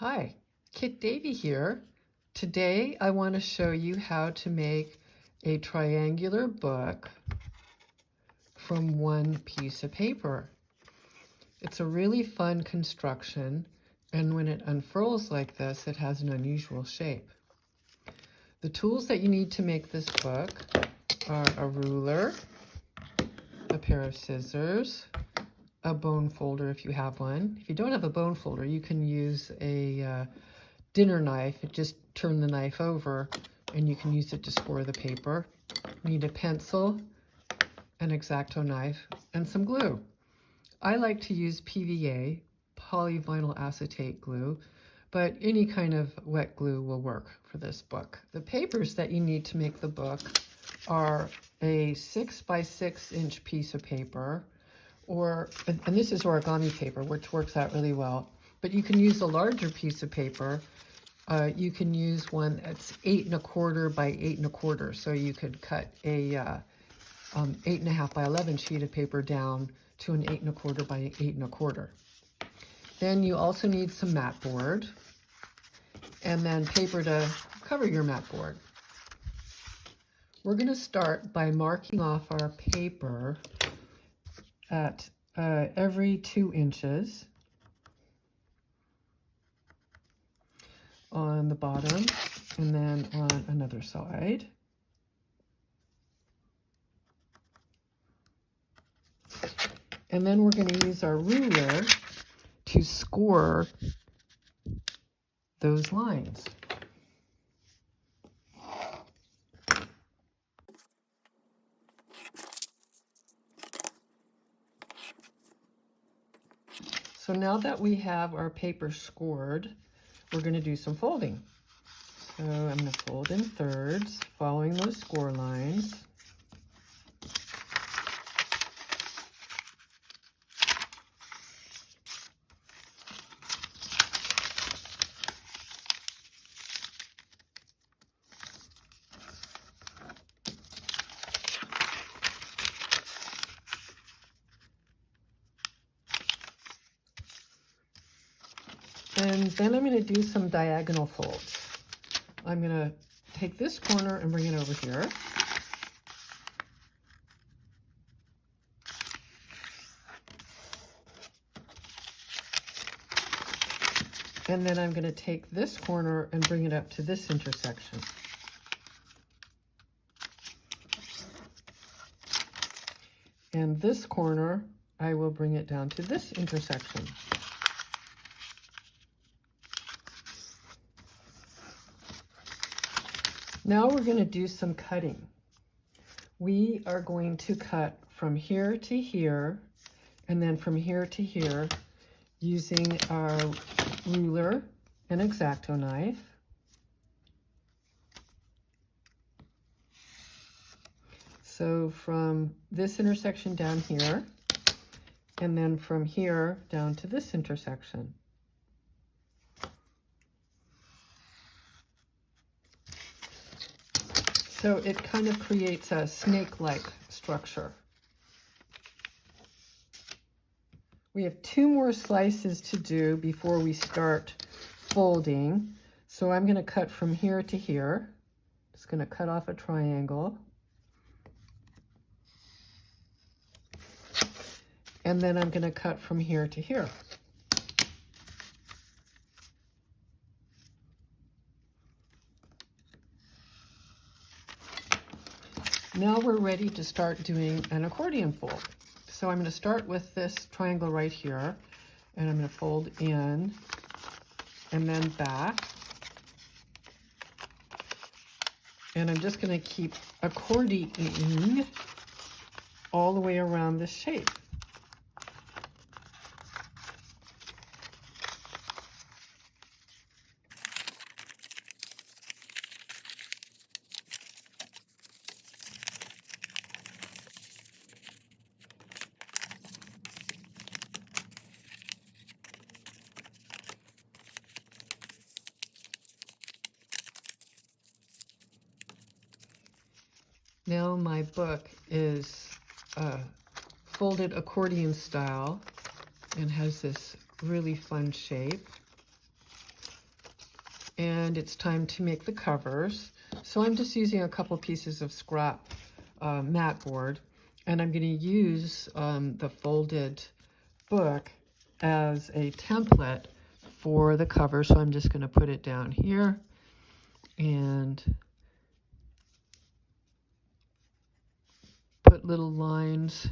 Hi, Kit Davy here. Today I want to show you how to make a triangular book from one piece of paper. It's a really fun construction, and when it unfurls like this, it has an unusual shape. The tools that you need to make this book are a ruler, a pair of scissors, a bone folder if you have one. If you don't have a bone folder, you can use a dinner knife. Just turn the knife over and you can use it to score the paper. You need a pencil, an X-Acto knife, and some glue. I like to use PVA, polyvinyl acetate glue, but any kind of wet glue will work for this book. The papers that you need to make the book are a 6 by 6 inch piece of paper, and this is origami paper, which works out really well, but you can use a larger piece of paper. You can use one that's 8 1/4 by 8 1/4, so you could cut a 8 1/2 by 11 sheet of paper down to an 8 1/4 by 8 1/4. Then you also need some mat board, and then paper to cover your mat board. We're going to start by marking off our paper at every 2 inches on the bottom, and then on another side. And then we're going to use our ruler to score those lines. So now that we have our paper scored, we're going to do some folding. So I'm going to fold in thirds, following those score lines. And then I'm going to do some diagonal folds. I'm going to take this corner and bring it over here. And then I'm going to take this corner and bring it up to this intersection. And this corner, I will bring it down to this intersection. Now we're going to do some cutting. We are going to cut from here to here, and then from here to here, using our ruler and X-Acto knife. So from this intersection down here, and then from here down to this intersection. So it kind of creates a snake-like structure. We have 2 more slices to do before we start folding. So I'm going to cut from here to here. Just going to cut off a triangle. And then I'm going to cut from here to here. Now we're ready to start doing an accordion fold. So I'm going to start with this triangle right here, and I'm going to fold in and then back. And I'm just going to keep accordioning all the way around this shape. Now my book is folded accordion style and has this really fun shape. and it's time to make the covers. So I'm just using a couple pieces of scrap mat board, and I'm going to use the folded book as a template for the cover. So I'm just going to put it down here and put little lines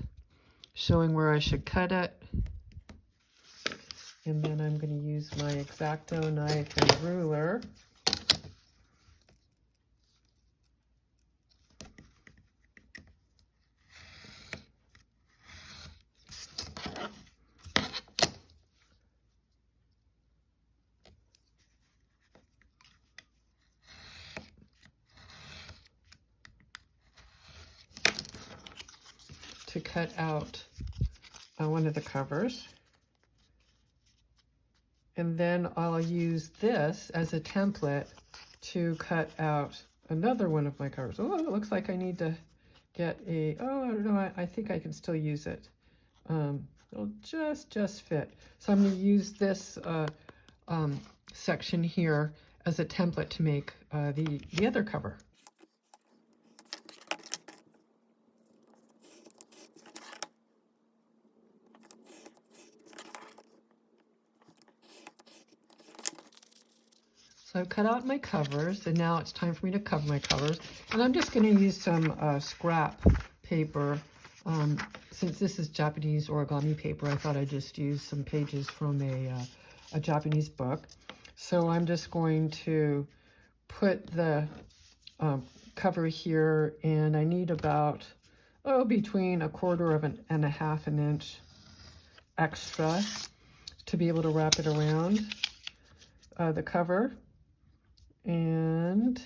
showing where I should cut it. And then I'm going to use my X-Acto knife and ruler. To cut out one of the covers. And then I'll use this as a template to cut out another one of my covers. Oh, it looks like I need to get a, oh, I don't know, I think I can still use it. It'll just fit. So I'm going to use this section here as a template to make the other cover. So I've cut out my covers, and now it's time for me to cover my covers. And I'm just going to use some scrap paper. Since this is Japanese origami paper, I thought I'd just use some pages from a Japanese book. So I'm just going to put the cover here, and I need about, between 1/4 and a half an inch extra to be able to wrap it around the cover. And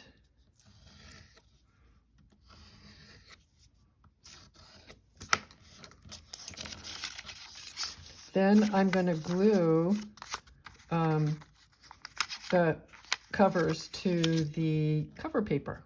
then I'm going to glue the covers to the cover paper.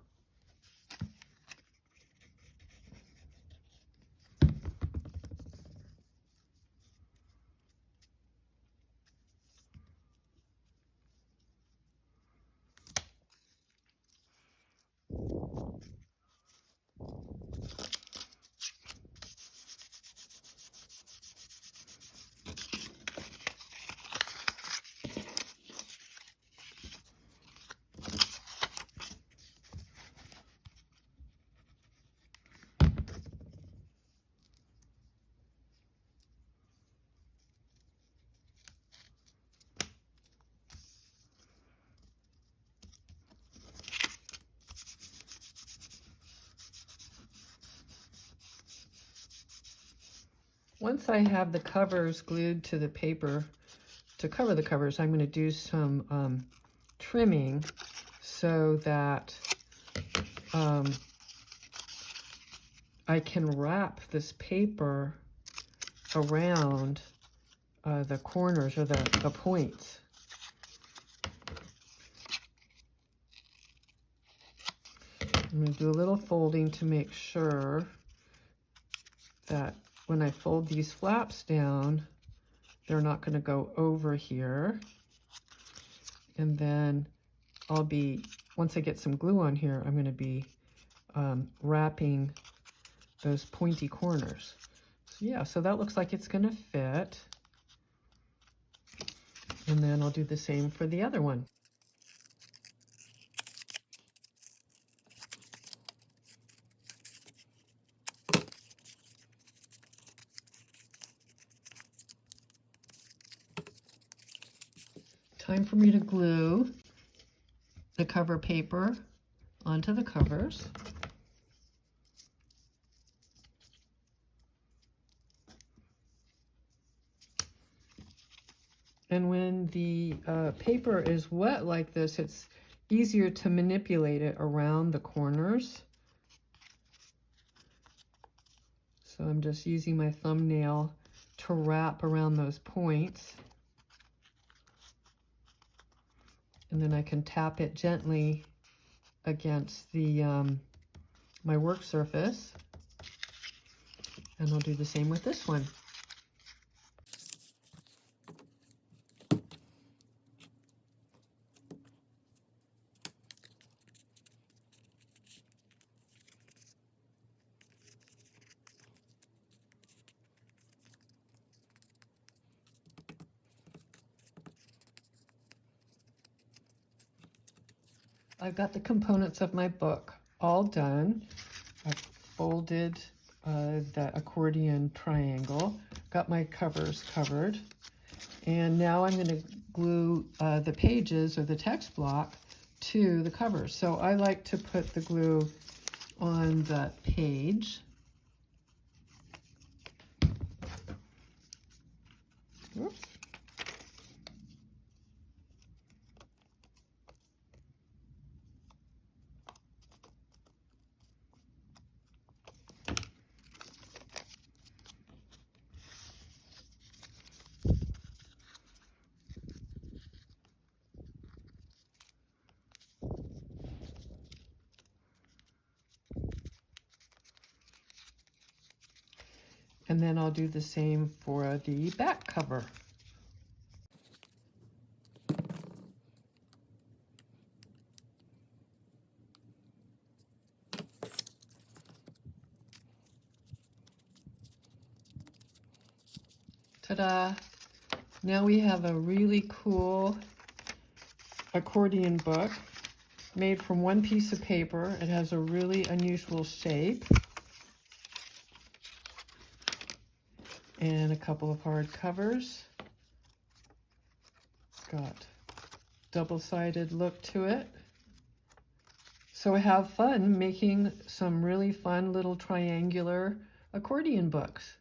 Once I have the covers glued to the paper to cover the covers, I'm going to do some trimming so that I can wrap this paper around the corners or the points. I'm going to do a little folding to make sure that when I fold these flaps down, they're not going to go over here. And then once I get some glue on here, I'm going to be wrapping those pointy corners. So yeah, so that looks like it's going to fit. And then I'll do the same for the other one. Time for me to glue the cover paper onto the covers. And when the paper is wet like this, it's easier to manipulate it around the corners. So I'm just using my thumbnail to wrap around those points. And then I can tap it gently against the my work surface. And I'll do the same with this one. I've got the components of my book all done. I've folded the accordion triangle, got my covers covered, and now I'm going to glue the pages or the text block to the cover. So I like to put the glue on the page. Oops. And then I'll do the same for the back cover. Ta-da! Now we have a really cool accordion book made from one piece of paper. It has a really unusual shape and a couple of hard covers. It's got double-sided look to it. So have fun making some really fun little triangular accordion books.